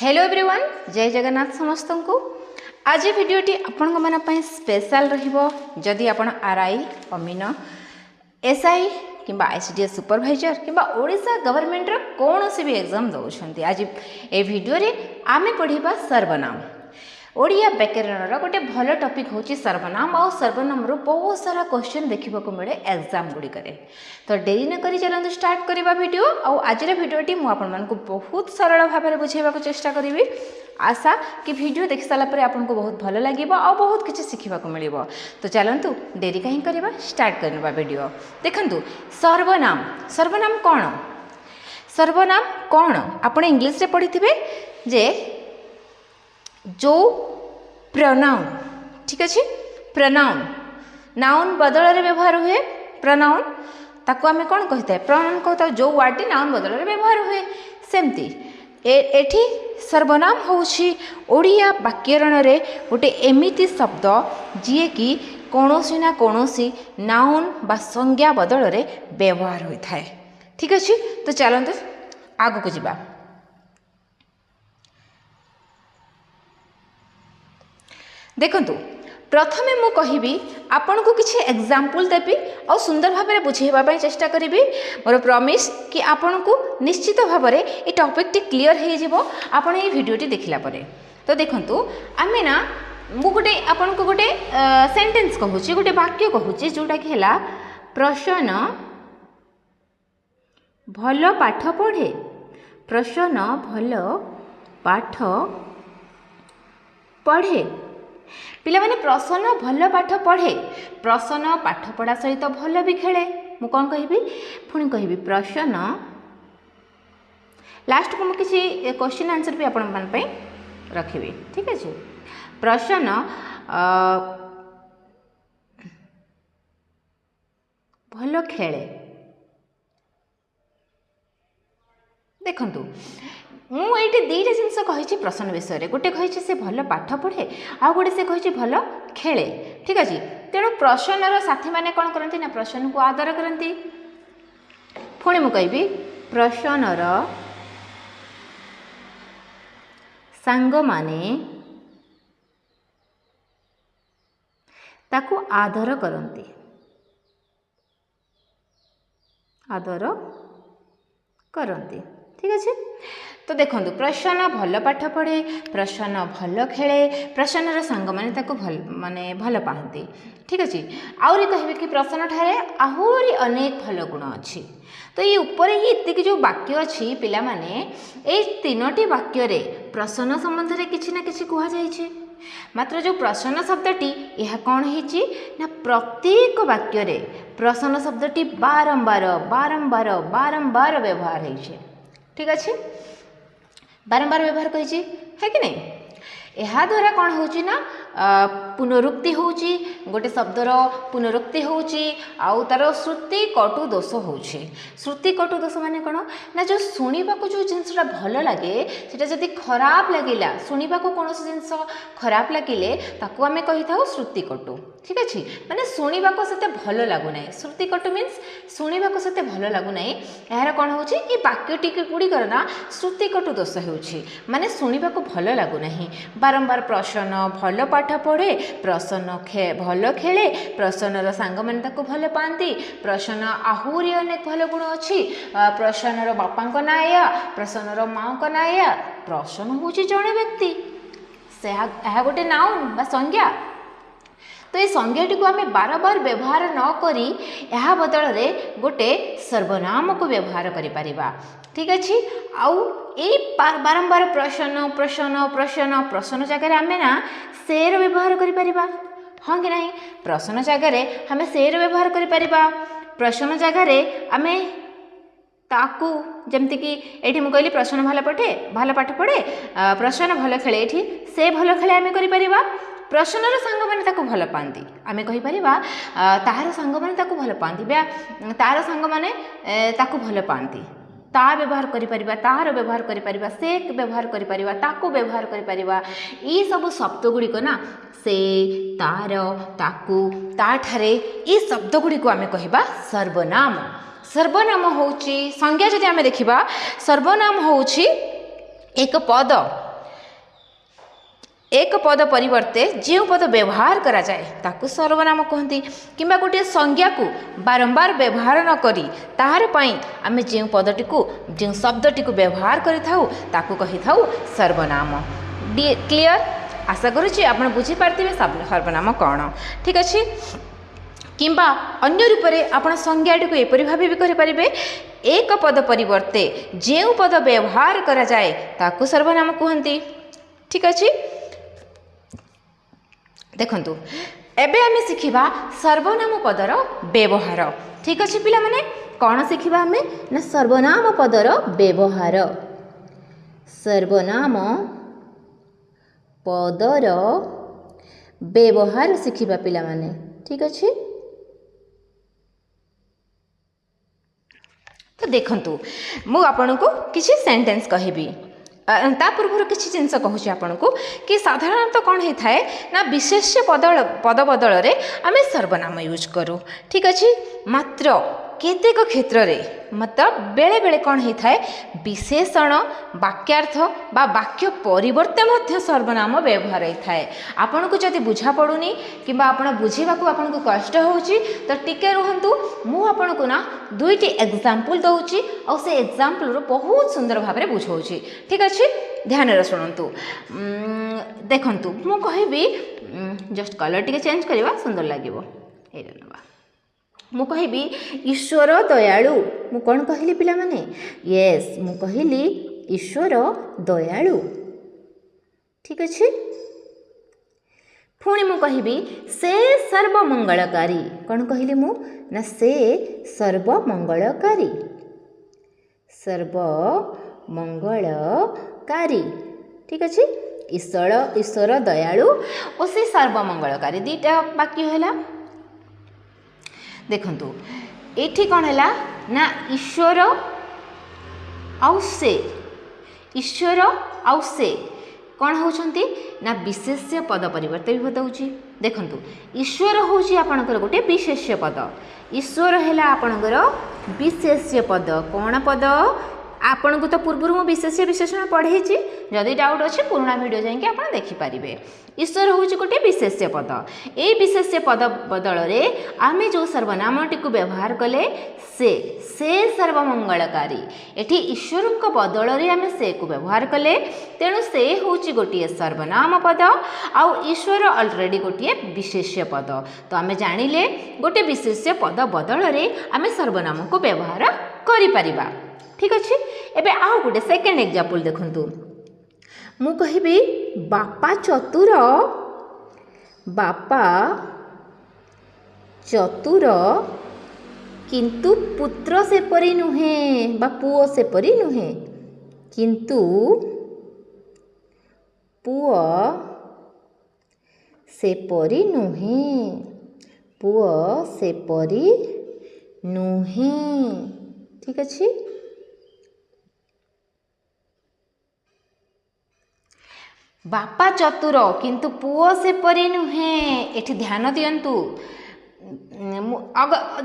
Hello everyone, जय जगन्नाथ समस्त को। आज वीडियोटी आपण मन स्पेशल रहिबो। जदि आपण आरआई अमीन एसआई किंबा आईसीडीएस सुपरवाइजर किंबा ओडिशा गवर्नमेंट रो कौन सी भी एग्जाम दउछंती, आज ए वीडियो रे आमे पढ़िबा सर्वनाम। ओडिया व्याकरण गोटे भल टॉपिक होची सर्वनाम। और सर्वनाम रो बहुत सारा क्वेश्चन देखिबा को मिले एग्जाम गुडी करे। तो देरी न करी चलंतु स्टार्ट करबा वीडियो। और आज रे वीडियोटी मु आपन मन को बहुत सरल भाव में बुझेबा को चेष्टा करिवि। आशा कि वीडियो देख साला परे आपन को बहुत भल लागिबो और बहुत किछि सिखिबा को मिलिबो। तो चलंतु देरी काहे करबा, स्टार्ट करबा वीडियो। देखंतु सर्वनाम, सर्वनाम कोन? सर्वनाम कोन आपण इंग्लिश रे पढिथिबे जे जो प्रोनाउन, ठीक अच्छे, प्रोनाउन नाउन बदल रे व्यवहार हुए। प्रोनाउन ताको आमे कौन कहते हैं? प्रोनाउन कहता जो वार्ड नाउन बदल रे व्यवहार हुए। सेमती एठी सर्वनाम होउछि ओडिया व्याकरण रे गोटे एमिति शब्द जिए कि कोनोसी ना कोनोसी नाउन बा संज्ञा बदल रे व्यवहार होई थाए। ठीक अच्छे, तो चलंतु आगु को जिबा। देखंतु प्रथमे मु कहिबी आपन को किछि एग्जांपल देबी और सुंदर भाव में बुझेबा पई चेष्टा करिबी। मोर प्रॉमिस कि आपन को निश्चित भाव में ए टॉपिक टी क्लियर हे जिवो आपन ए वीडियोटी देखिला परे। तो देखंतु आमे ना मु गोटे आपन को गोटे सेंटेंस कहूची, गोटे वाक्य कहूची जोटा कि हैला प्रश्न भल पाठ पढ़े। प्रश्न भल पाठ पढ़े। पिला माने प्रसन्न भल पाठ पढ़े। प्रसन्न पाठ पढ़ा सहित भल भी खेले। मु कौन कहिबी पुणी कहिबी प्रसन्न। लास्ट को मु किसी क्वेश्चन आंसर भी आपण मन पे रखिबी। ठीक है जी। प्रसन्न भल खेले। देखंतु मु ये दुईटा जिनस कही प्रसन्न विषय। गोटे कही से भल पाठ पढ़े, आउ गोटे से कही भल खेले। ठीक अच्छे, तेणु प्रसन्नर साथी मैंने कौन करती ना प्रसन्न को आदर करती। पुणी मु कहि प्रसन्नर सांग माने ताकू आदर करती। आदर करती। ठीक अच्छे, तो देखंतु प्रसन्न भल पाठ पढ़े, प्रसन्न भल खेले, प्रसन्नर सांग माने ताको भल माने भल पाहती। ठीक अच्छे, आउरी कहबे कि प्रसन्न ठारे आहुरी अनेक भल गुण अच्छी। तो ये ऊपर ही इतनी जो वाक्य अच्छी पिला माने ए तीनोटी वाक्य रे प्रसन्न संबंध रे किछि ना किछि कुहा जाइछि। मात्र जो प्रसन्न शब्दटी यह कौन है ना प्रत्येक वाक्य रे प्रसन्न शब्दटी बारंबार बारंबार बारंबार व्यवहार है। ठीक अच्छे, बारंबार व्यवहार कही है कि नहीं। यह द्वारा कौन होची ना पुनरुक्ति होची, गोटे शब्दर पुनरुक्ति होची, आउ तार श्रुति कटु दोष होची। श्रुति कटु दोष माने कौन ना जो शुणा को जो जिनसा भल लगे सेटा जदि खराब लगिला, शुणा को कौन जिनस खराब लगिले ताकू आमे कहि थाउ श्रुति कटु। ठीक अच्छे, माने शुणा को सेते भल लागुना। श्रुति कटु मीन्स शुणा को सेते भल लागुना। यार कौन होची ए वाक्यटी गुड़िकर ना श्रुति कटु दोष होची, माने शुणा को भल लागुना। बारंबार प्रसन्न भल पाठ पढ़े, प्रसन्न भल खेले, प्रसन्नर सांग माने ताको भल पाती, प्रसन्न आहुरी अनेक भल गुण अच्छी, प्रसन्नर बापा ना या, प्रसन्नर माँ का ना या। प्रसन्न होची जड़े व्यक्ति, से गोटे नाउन बा संज्ञा। तो ये संज्ञाटी को आम बार बार व्यवहार न करी यह बदल रे गोटे सर्वनाम को व्यवहार करिपरिबा। ठीक अच्छे, आउ ए बारंबार प्रसन्न प्रसन्न प्रसन्न प्रसन्न जगह आम ना सेर व्यवहार करिपरिबा। हाँ कि नहीं, प्रसन्न जगह आम सेर व्यवहार करिपरिबा। प्रसन्न जगह आम ताकू जमती कि एठी मु कहली प्रसन्न भल पाठ पढ़े, प्रसन्न भल खेले, एठी से भल खेले आम करिपरिबा। प्रसन्नर सांग माने ताको भल पाती, आमे कहि परिबा तार सांग माने ताको भल पाती, बा तार सांग माने ताको भल पाती। ता व्यवहार करि परिबा, तार व्यवहार करि परिबा, से व्यवहार करि परिबा, ताको व्यवहार करि परिबा। ई सब शब्द गुड़िक ना से तार ताकू ताठारे ई शब्द गुड़िक आमे कहिबा सर्वनाम। सर्वनाम होची संज्ञा। जदि आमे देखिबा सर्वनाम होची एक पद एक पद परिवर्ते जो पद व्यवहार करा जाए ताकू सर्वनाम कहती कि गोटे संज्ञा को बारंबार व्यवहार न करी ताहार पई आमे जो पदटी को जो शब्दटी को व्यवहार करिथाउ ताकू कहिथाउ सर्वनाम। क्लियर? आशा करुच्ची आप बुझीपारे सर्वनाम कौन। ठीक अच्छे किंबा अन्य रूप में आप संज्ञाटी को एपरी भाव भी करें एक पद परिवर्ते जो पद व्यवहार करा जाए ताकू सर्वनाम कहती। ठीक अच्छे देखंतु एबे आमे शिखिबा सर्वनाम पदर व्यवहार। ठीक अच्छे पिला माने कौन शिखिबा आमे ना सर्वनाम पदर व्यवहार। सर्वनाम पदर व्यवहार शिखिबा पिला माने। ठीक अच्छे तो देखंतु मु आपन को किसी सेंटेंस कहबी ता पूर्व किसी जिनस कहूँ आपन को कि साधारणतः कौन होता है ना विशेष्य पद बदल रे आमे सर्वनाम यूज करूँ। ठीक अच्छे मात्र केतेक क्षेत्र रे मतलब बेले बेले कौन होता है विशेषण वाक्यार्थ बा वाक्य परिवर्ते मध्य सर्वनाम व्यवहार होता है। आपन को जब बुझा पड़ुनी कि आपन बुझीबा को आपन को कष्ट होउची तो टिके रुहंतु मु आपन को ना दुईटी एग्जांपल दउची और से एग्जांपल रो बहुत सुंदर भाव में बुझाउची। ठीक अच्छे ध्यान रे सुनंतु देखंतु मु कहबी जस्ट कलर टिके चेंज करबा सुंदर लागिवो एरा नबा मु कहबी ईश्वर दयालु मु कौन कहली पिला माने यस मु कहली ईश्वर दयालु। ठीक अच्छे पुणी मु कहबी से सर्वमंगलकारी कौन कहली मु ना से सर्वमंगलकारी सर्वमंगलकारी। ठीक अच्छे ईश्वर दयालु और से सर्वमंगलकारी दीटा बाकी है। देखंतु एठी कौन है ना ईश्वर आउ से कौन होउछंती ना विशेष्य पद परिवर्ते भी बताऊँगी। देखंतु ईश्वर होउची आपनकर गोटे विशेष्य पद ईश्वर हैला आपनकर विशेष्य पद कौन पद आपन को तो पूर्व मु विशेष्य विशेषण पढ़े जदि डाउट अच्छे पुराना वीडियो जाइए आप देखिपारे। ईश्वर हूँ गोटे विशेष्य पद ये विशेष्य पद बदल रे आमे जो सर्वनामटी को व्यवहार कले से सर्वमंगलकारी एठी ईश्वर को बदल रे आमे से को व्यवहार कले तेणु से हूँ गोटे सर्वनाम पद आउ ईश्वर ऑलरेडी गोटे विशेष्य पद तो आमे जानिले गोटे विशेष्य पद बदल रे आमे सर्वनाम को व्यवहार करि परिबा। ठीक अच्छे एबे आउ गोटे सेकेंड एग्जांपल देखंतु मु कहबी बापा चतुर किंतु पुत्र से परी नुहे बा पुओ से परी नुहे किंतु पुओ से परी नुहे पुओ से परी नुहे। ठीक अच्छे बापा चतुर किंतु पुओ से परी नुहे एठी ध्यान दियंतु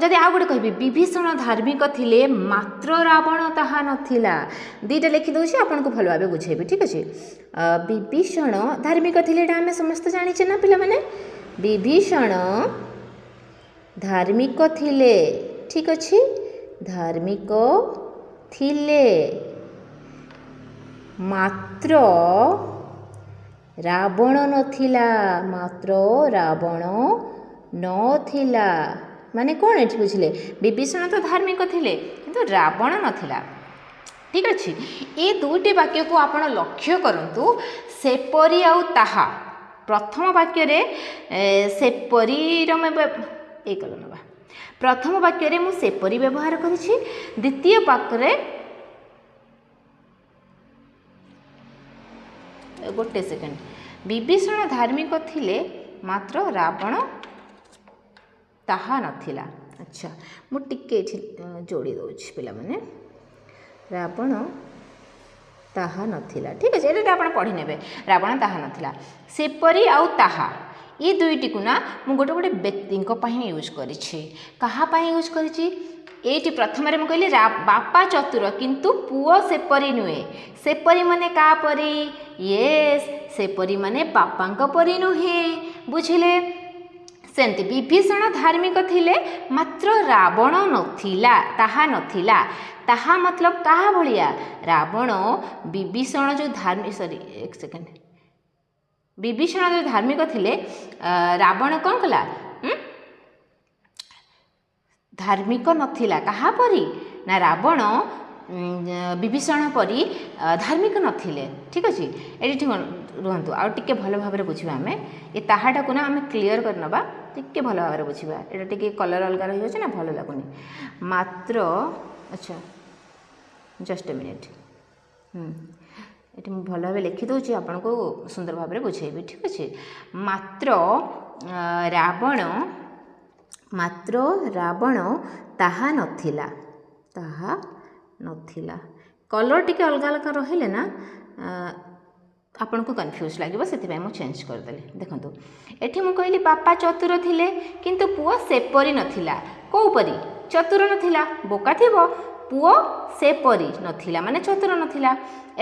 जदि आ गोटे कहबी विभीषण धार्मिक थिले मात्र रावण ताहा नथिला दीटा लिखि दउछि आपन को भल भाबे बुझेबे। ठीक अछि विभीषण धार्मिक थिले एटा हमें समस्त जानिछे ना पिला माने विभीषण धार्मिक थिले। ठीक अछि धार्मिक थिले मात्र रावण नथिला मात्र रावण नथिला माने कौन एठी बुझिले विभीषण तो धार्मिक थिले किंतु रावण नथिला। ठीक अच्छे ये दुईटी वाक्य को आपण लक्ष्य करंतु सेपरी आउ ताहा प्रथम वाक्य रे सेपरी ए कल नबा प्रथम वाक्य रे मु सेपरी व्यवहार करिछि द्वितीय वाक्य रे गोटे सेकेंड विभीषण धार्मिक थिले मात्र रावण ताहा नथिला। अच्छा मु टिके जोड़ी दउछि पिला माने रावण ताहा नथिला। ठीक अछि एटा आपण पढि नेबे रावण ताहा नथिला सेपरी आउ ताहा ये दुईटी को ना मु गोटे गोटे व्यक्ति यूज करिछि कहा पाई यूज करिछि एटी प्रथम रे मु कहली बापा चतुर किंतु पुओ सेपरी नुहे सेपरी माने का परी यस सेपरी माने बापांक परी नुहे बुझिले सेमती विभीषण धार्मिक थिले मात्र रावण नथिला ताहा मतलब कहा भलिया रावण विभीषण जो धार्मिक सॉरी एक सेकंड विभीषण जो धार्मिक थिले रावण कौन कला धार्मिक नथिला कहा परी ना रावण विभीषण परी धार्मिक नथिले ठीक अच्छे ये ठीक रुहतु आउ टिके भल भाव बुझा आम ये ताहाटा को ना आम क्लीयर कर नबा टिके भल भाव बुझा ये टिके कलर अलग रही जाए ना भल लगुनि मात्र अच्छा जस्ट ए मिनिट ये भल भाव लिखिदे आपन को सुंदर भाव बुझेबी ठीक अच्छे मात्र रावण ताहा नथिला कलर टिके अलग अलग रहिले ना आपन को कन्फ्यूज लगे से मुझे चेंज करदेली देखो एठी मु कहली बापा चतुर थिले किंतु पुओ सेपरी नथिला कोपरी चतुर नथिला बोका थिबो पुओ सेपरी नथिला माने चतुर नथिला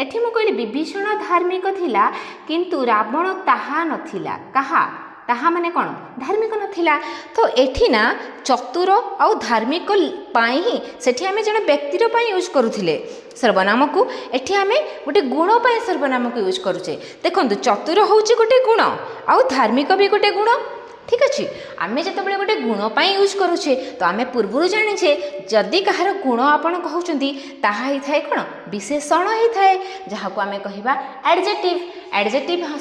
एठी मु कहली विभीषण धार्मिक थिला किंतु रावण ताहा नथिला कहा ताहा माने कौन धार्मिक नथिला तो एठी ना चतुर आउ धार्मिक पाई ही सेठी आमे जने व्यक्तिर पाई यूज करूथिले सर्वनाम को एठी आमे गोटे गुण पाई सर्वनाम को यूज करूचे देखंतु चतुर होउची गोटे गुण आउ धार्मिक भी गोटे गुण ठीक अच्छे आमे जिते गोटे गुण पाई यूज करूचे तो आमे पूर्व जानिछे जदि कहार गुण आपन कहउचंती ताहा ही थाए कोन विशेषण ही थाए जहा को आमे कहिबा एडजेक्टिव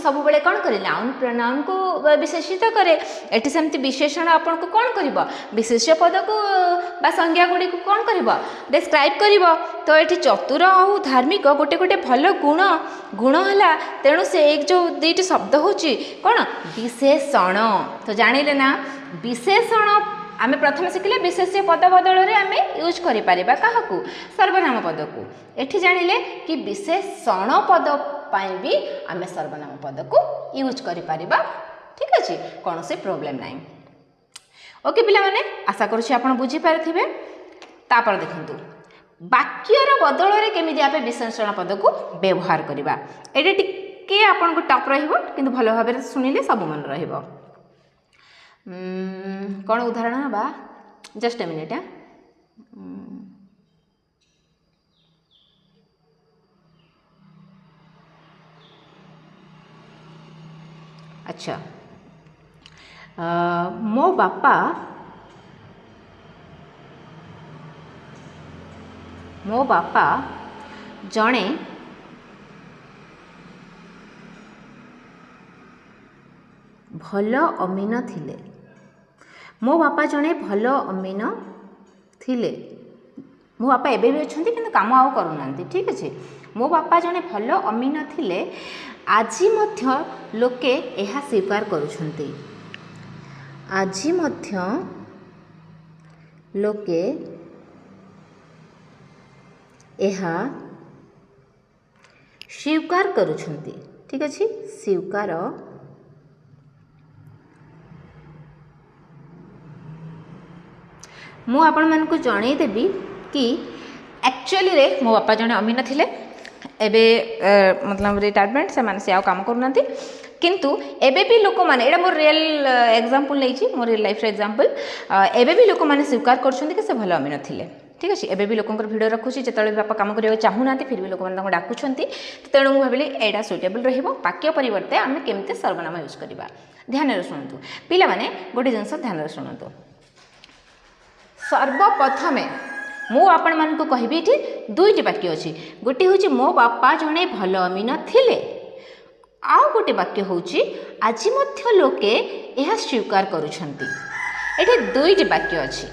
सब बेले कौन करे नाउन प्रोनाउन को विशेषित करे एटी सेमती विशेषण आपन को कौन करिवो विशेष्य पद को बा संज्ञा गुडी को कौन करिवो डिस्क्राइब करिवो तो एटी चतुर और धार्मिक गोटे गोटे भल गुण हला तेणु से एक जो दुईटी शब्द होची कौन विशेषण तो जानिले ना विशेषण आमे प्रथम शिखिले विशेष्य पद बदल रे आमे यूज करि परिबा काहाकू सर्वनाम पद को एठी जानिले कि विशेषण पद पाई भी आमे सर्वनाम पद को यूज करि परिबा ठीक अछि कोन से प्रॉब्लम नाही ओके पिला माने आशा करूछि आपण बुझी पारथिबे तापर देखंतु वाक्यर बदल रे केमिति आपे विशेषण पद को व्यवहार करिबा एटा टिके आपण को टप रहिबो किंतु भलो भाबे सुनिले सब मन रहिबो कौन उदाहरण बा जस्ट ए मिनिट अच्छा मो बापा जणे भल अमीन थिले मो बापा जड़े भल अमीन थिले मो बापा एबे भी अच्छा कि काम आउ करूना ठीक अच्छे मो बापा जड़े भल अमीन थिले आजी मध्य लोके एहा स्वीकार करुछंती आजी मध्य लोके एहा स्वीकार करुछंती ठीक अच्छे स्वीकार मु आपण मान को जणई देबी कि एक्चुअली रे मो बापा जने अमीन थिले एबे मतलब रिटायरमेंट से माने से आ काम करूनांती किंतु एबे भी लोक माने एडा मोर रियल एग्जांपल लेछि मोर रियल लाइफ रे एग्जांपल एबे भी लोक माने स्वीकार करछन्ती कि से भलो अमीन थिले ठीक अछि एबे भी लोकंकर वीडियो रखुछि जेतले बापा काम करियो चाहुनांती फिर भी लोक माने डाकुछन्ती तेणु मु भाबिली एडा सुटेबल रहिबो वाक्य परिवर्ते आमे केमते सर्वनाम यूज करिबा ध्यान रे सुनतु पिला माने गोटे जिंस ध्यान रे सुनतु सर्वप्रथमे मु आपण मान को कहबी एठी दुईटी वाक्य अछि गोटे होछि मो बापा जणे भल अमीन थिले आउ गोटे वाक्य होछि आजि मध्य लोके एहा स्वीकार करूछंती एठी दुईटी वाक्य अछि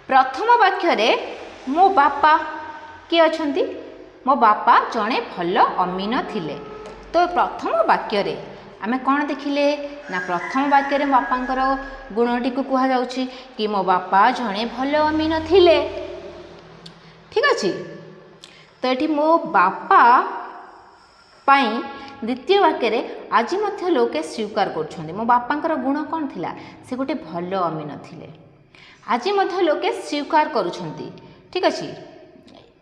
प्रथम वाक्य रे मो बापा के अछंती मो बापा जणे भल अमीन थिले तो प्रथम वाक्य रे आमे कौन देखिले ना प्रथम वाक्य रे बापांकर गुणटी को कहा जाउछि कि मो बापा जणे भल अमीन थिले ठीक अछि तो एठी मो बापा पाई द्वितीय वाक्य रे आज मध्य लोके स्वीकार कर मो बापांकर गुण कौन थिला से गोटे भल अमी नथिले आज मध्य लोके स्वीकार करुछंती ठीक अछि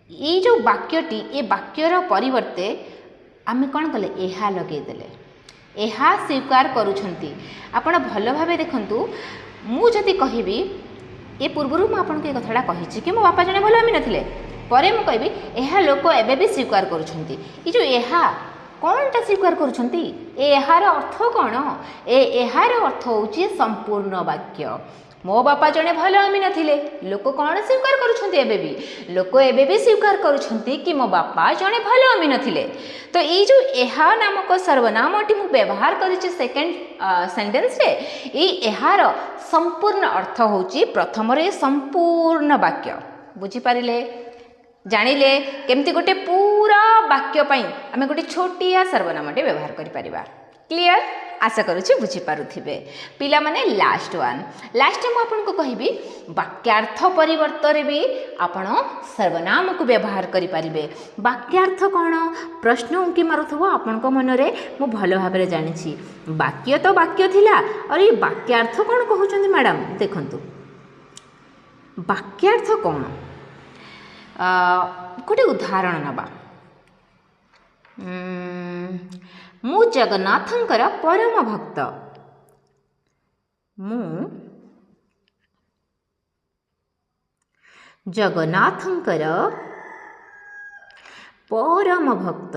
ये जो वाक्यटी ए वाक्यर परिवर्ते आमे कौन कले एहा लगे देले एहा स्वीकार करुछंती आपण भल भाबे देखंतु मु जदि कहिबी ए पूर्वरु मु आपन के कथाडा कहिछि कि मो बापा जने भल अमी नथिले परे मु कहबी एहा लोक एबे भी स्वीकार करुछंती ई जो एहा कौनटा स्वीकार करुछंती एहार अर्थ कौन एहार अर्थ होउछि संपूर्ण वाक्य मो बापा जने भल अमी नथिले लोक कौन स्वीकार करुछंती एबे भी लोक एबे भी स्वीकार करुछंती कि मो बापा जने भल अमी नथिले तो ये जो एहा नामक सर्वनामटी मु व्यवहार करिछि सेकंड सेंटेंस रे ई एहार संपूर्ण अर्थ होउछि प्रथम रे संपूर्ण वाक्य बुझी पारिले जानिले केमती गोटे पूरा वाक्य पई आमे गोटे छोटिया सर्वनामटे व्यवहार करि परिबा क्लियर आशा करुछि बुझी पारुथिबे पिला माने लास्ट मु आपन को कहिबी वाक्यार्थ परिवर्तन भी आपण सर्वनाम को व्यवहार करि परिबे वाक्यार्थ कोन प्रश्न उंकी मारुथबो आपन को मन रे मु भलो भाबरे जानिछि वाक्य तो वाक्य थिला और ये वाक्यार्थ कोन कहउछन्ती मैडम देखंतु वाक्यार्थ कोन गोटे उदाहरण नबा मु जगन्नाथंकर परम भक्त मु जगन्नाथंकर परम भक्त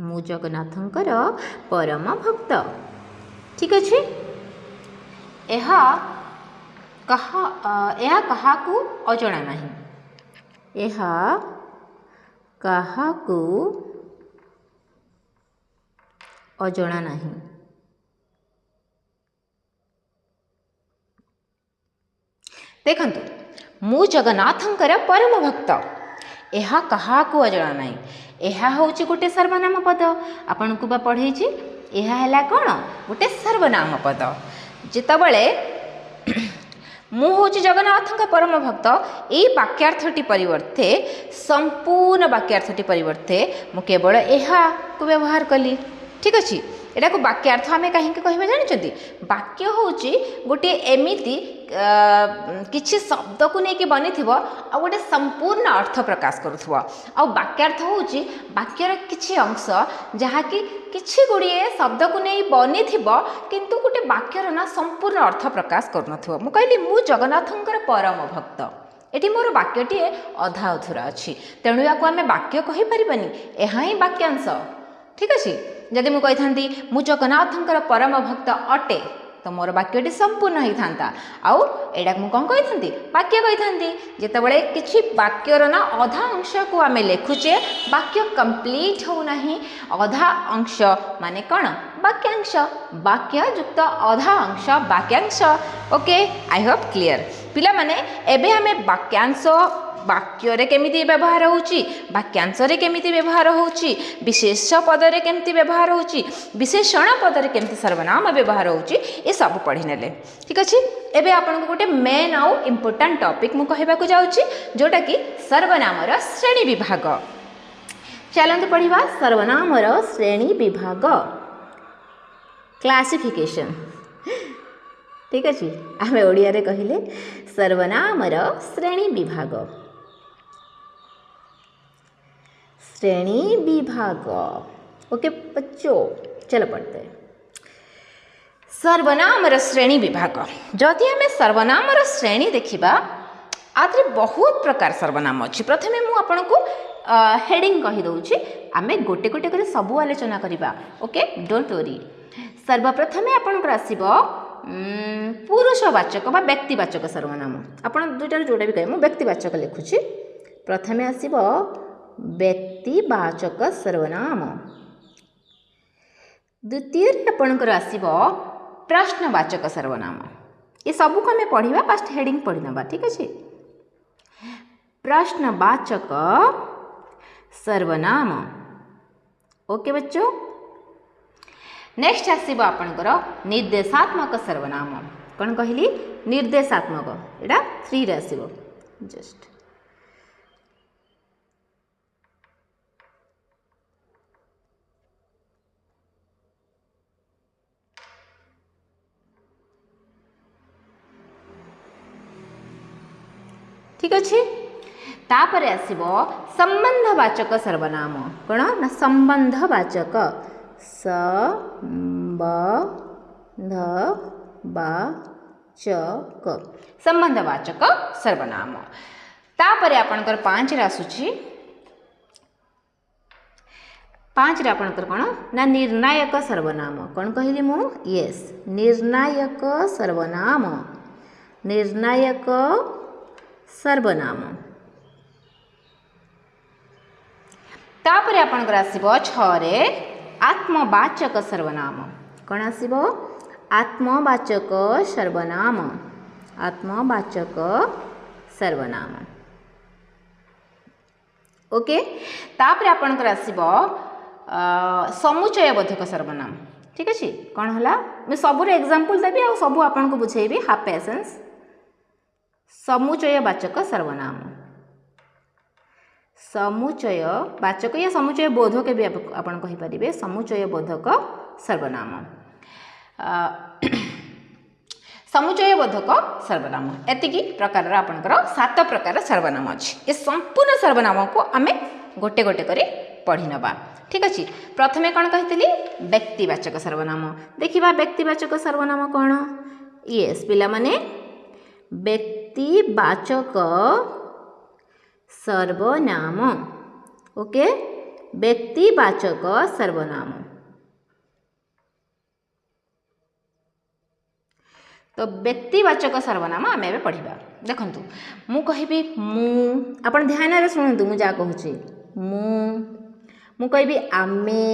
मु जगन्नाथंकर परम भक्त ठीक अछि एहा कहा को अजणा नहीं एहा कहा को अजणा नहीं देखंतु मु जगन्नाथंकर परम भक्त एहा कहा को अजणा नहीं एहा होउची गोटे सर्वनाम पद आपन को बा पढेछि एहा हला कोन गोटे सर्वनाम पद जेतबळे मु होउची जगन्नाथंक परम भक्त ए वाक्यार्थटी परिवर्ते संपूर्ण वाक्यार्थटी परिवर्ते मु केवल एहा को व्यवहार कली ठीक अच्छे एटा को वाक्यार्थ आम कहीं कहवा जानते वाक्य हूँ गोटे एमती किसी शब्द को लेकिन बनी थी आ गोटे संपूर्ण अर्थ प्रकाश करुवा आ वाक्यार्थ हूँ वाक्यर किसी अंश जहाँकि किसी गुड़े शब्द को नहीं बनी थी किंतु गोटे वाक्यर ना संपूर्ण अर्थ प्रकाश कर मु कहली मु जगन्नाथंकर परम भक्त एटी मोर वाक्यटी अधा अधूरा अच्छी तेणु या आम वाक्य कहीपरि यह ही वाक्यांश ठीक अच्छे जदि मुझे कही मु जगन्नाथंकर परम भक्त अटे तो मोर वाक्यटी संपूर्ण होता आउ एटा मु कौन कही वाक्य कही जितेबाला किसी वाक्यर ना अधा अंश को आम लिखुचे वाक्य कंप्लीट होना अधा अंश माने कौन वाक्यांश वाक्य युक्त अधा अंश वाक्यांश ओके आई होप क्लियर पिला माने एबे आमे वाक्यांश वाक्य केमिति व्यवहार होउची वाक्यांश रे केमिति व्यवहार होउची विशेष पद रे केमिति व्यवहार होउची विशेषण पद रे केमिति सर्वनाम व्यवहार होउची ए सब पढ़ी नेले ठीक अछि एबे आपन को गोटे मेन आउ इंपोर्टेंट टॉपिक मु कहबा को जाउची जोटा कि सर्वनाम रो श्रेणी विभाग चलंतु पढ़िबा सर्वनाम रो श्रेणी विभाग क्लासिफिकेशन ठीक अछि आमे ओडिया रे कहिले सर्वनाम रो श्रेणी विभाग श्रेणी विभाग ओके बच्चों चलो पढ़ते हैं सर्वनाम श्रेणी विभाग जदि आम सर्वनाम श्रेणी देखा आदि बहुत प्रकार सर्वनाम अच्छी प्रथमे मु आपन को हेडिंग कहीदे आम गोटे गोटे कर सबू आलोचना करवा ओके डोंट वरी सर्वप्रथमे आपन आसब पुरुषवाचक बा व्यक्तिवाचक सर्वनाम आपन दुईटार जोड़ा भी कहे मु व्यक्तिवाचक लिखुची प्रथमे आसब व्यक्तिवाचक सर्वनाम द्वितीय आपणकर आसब प्रश्नवाचक सर्वनाम ये सबू को आम पढ़ा फास्ट हेडिंग पढ़ी ना ठीक अच्छे प्रश्नवाचक सर्वनाम ओके बच्चों नेक्स्ट आसब आपणकर निर्देशात्मक सर्वनाम कौन कहली निर्देशात्मक एटा 3 रे आसब जस्ट ठीक अच्छे तापर आसीबो संबंधवाचक सर्वनाम कौन ना संबंधवाचक संबंधवाचक सर्वनाम तापर आपणकर 5 रे आसुची 5 रे आपणकर कौन ना निर्णायक सर्वनाम कौन कहली मु यस निर्णायक सर्वनाम तापर आपणकर आसीबो 6 रे आत्मवाचक सर्वनाम कौन आसीबो आत्मवाचक सर्वनाम ओके तापर आपणकर आसीबो समुचयबोधक सर्वनाम ठीक अच्छे कौन है मैं सबूर एग्जांपल देवी आ सबू आपन को बुझेबी हाफ पेशेंस समुचयवाचक सर्वनाम समुचयवाचक या समुचय बोधक भी आपन कहि परिबे समुचय बोधक सर्वनाम समुचय बोधक सर्वनाम एतिकी प्रकार आपनकर 7 प्रकार सर्वनाम अछि ए संपूर्ण सर्वनाम को आमे गोटे गोटे करी पढ़ी नबा ठीक अच्छे प्रथमे कौन कही व्यक्तिवाचक सर्वनाम देखिबा व्यक्तिवाचक सर्वनाम कौन यस पिला माने व्यक्तिवाचक सर्वनाम ओके व्यक्तिवाचक सर्वनाम तो व्यक्तिवाचक सर्वनाम आम ए पढ़ा देखंतु मु कहबी मु आपण ध्यान रे सुनंतु मु जा कहूची मु कहबी आमे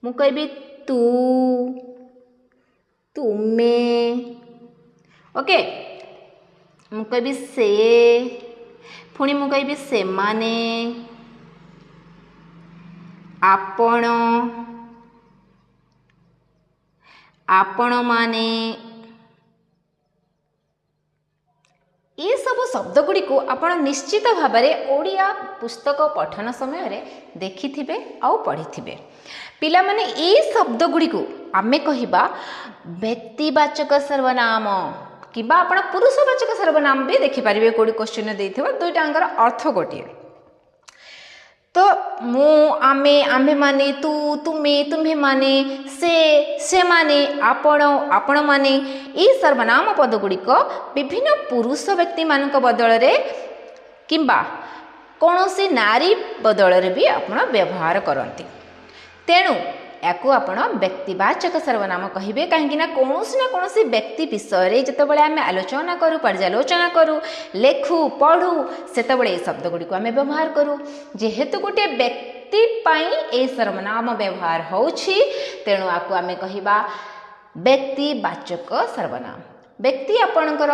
मु कहबी तू तुमे ओके मु कहबी से पुणी मु कहबी से माने आपण आपण माने ये सब शब्द गुड़ी को आपण निश्चित भाव में ओडिया पुस्तक पठन समय रे देखिथिबे आउ पढ़िथिबे पिला माने ये शब्द गुड़ी को आमे कहिबा व्यक्तिवाचक सर्वनाम किबा आपण पुरुषवाचक सर्वनाम भी देखि परिबे कोडी क्वेश्चन देथिबा दुईटांगर अर्थ गोटिए तो मु आमे आमे माने तू तुमे तुम्हे माने से माने आपण आपण माने ई सर्वनाम पद गुड़िक विभिन्न पुरुष व्यक्ति मानक बदल रे किंबा कौनसी नारी बदल रे भी आपण व्यवहार करती तेणु याकू आपण व्यक्तिवाचक सर्वनाम कहिबे कहीं ना कौनसी व्यक्ति विषय जितेबाला आम आलोचना करूँ पर्यालोचना करूँ लेखु पढ़ू से शब्द गुड़ी को आम व्यवहार करूँ जेहेतु गोटे व्यक्ति ए सर्वनाम व्यवहार होछि तेणु आपको आम कहिबा व्यक्तिवाचक सर्वनाम व्यक्ति आपणकर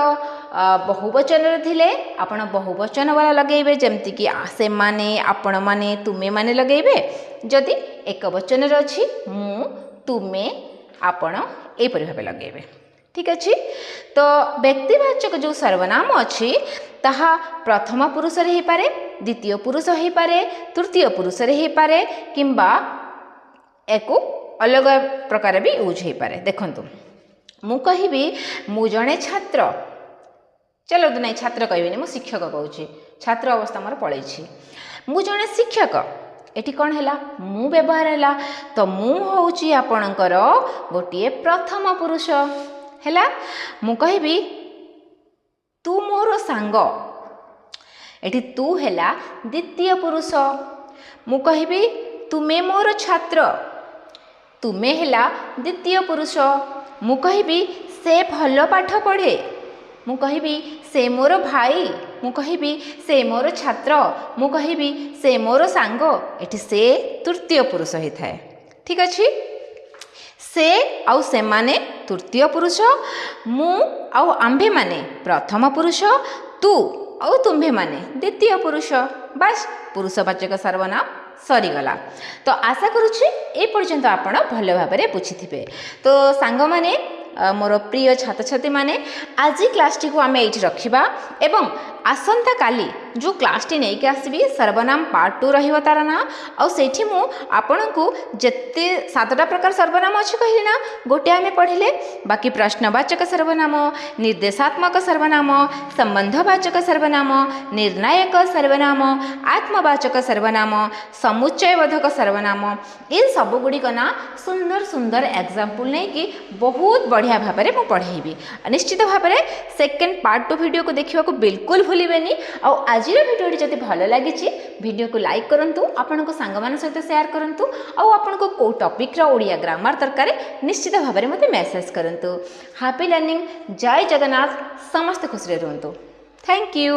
बहुवचन थिले आपण बहुवचन वाला लगेबे जेमति कि से माने आपण माने तुमे माने लगेबे जदि एक वचन रे अछि मु तुमे आपण एपरि भाबे लगेबे ठीक अछि तो व्यक्तिवाचक जो सर्वनाम अछि ताहा प्रथम पुरुष रे हे पारे द्वितीय पुरुष हे पारे तृतीय पुरुष रे हे पारे किंबा एको अलग प्रकार भी यूज हे पारे देखंतु मु कहिबी मु जणे छात्र चलो तो नहीं छात्र कहबेनी मु शिक्षक कहूँ छात्र अवस्था मोर पलैछि मु जणे शिक्षक एटी कौन है मु व्यवहार है तो मु होउची आपणकर गोटे प्रथम पुरुष है मु कहबी तू मोर सांग एटी तू है द्वितीय पुरुष मु कहबी तुमे मोर छात्र तुमे है द्वितीय पुरुष मु कहबी से भल पाठ पढ़े मु कहबी से मोर भाई मु कहबी से मोर छात्र मु कहबी से मोर सांग एठी से तृतीय पुरुष ही थाए ठीक अच्छे से आउ से माने तृतीय पुरुष मु आउ आंभे माने प्रथम पुरुष तू आउ तुम्भे माने द्वितीय पुरुष बस पुरुषवाचक सर्वनाम सरीगला तो आशा करुच्छी ए पर्यंत आपण भल भाव में बुझी तो सांग माने मोर प्रिय छात्र छात्री माने आज क्लास टी को आम ये रखा एवं आसंता काली जो क्लास टी नहीं आसबि सर्वनाम पार्ट 2 रही तार ना आठी मु आपण को जिते 7टा प्रकार सर्वनाम अच्छी कहली ना गोटे आम पढ़ले बाकी प्रश्नवाचक सर्वनाम निर्देशात्मक सर्वनाम संबंधवाचक सर्वनाम निर्णायक सर्वनाम आत्मवाचक सर्वनाम समुच्चयबोधक सर्वनाम ये सब गुड़िक ना सुंदर सुंदर एग्जाम्पल नहीं कि बहुत बढ़िया भाव में पढ़ेबी निश्चित भाव में सेकेंड पार्ट 2 वीडियो को देखा बिल्कुल भूलें आज वीडियो जब भल लगी वीडियो को लाइक करूँ आपण सांग सहित शेयर करूँ और आपन को कौ टॉपिक ओडिया ग्रामर दरकार निश्चित भाव में मत मेसेज करूँ। Happy learning. जय जगन्नाथ। समस्त खुशी रुहतु। Thank you.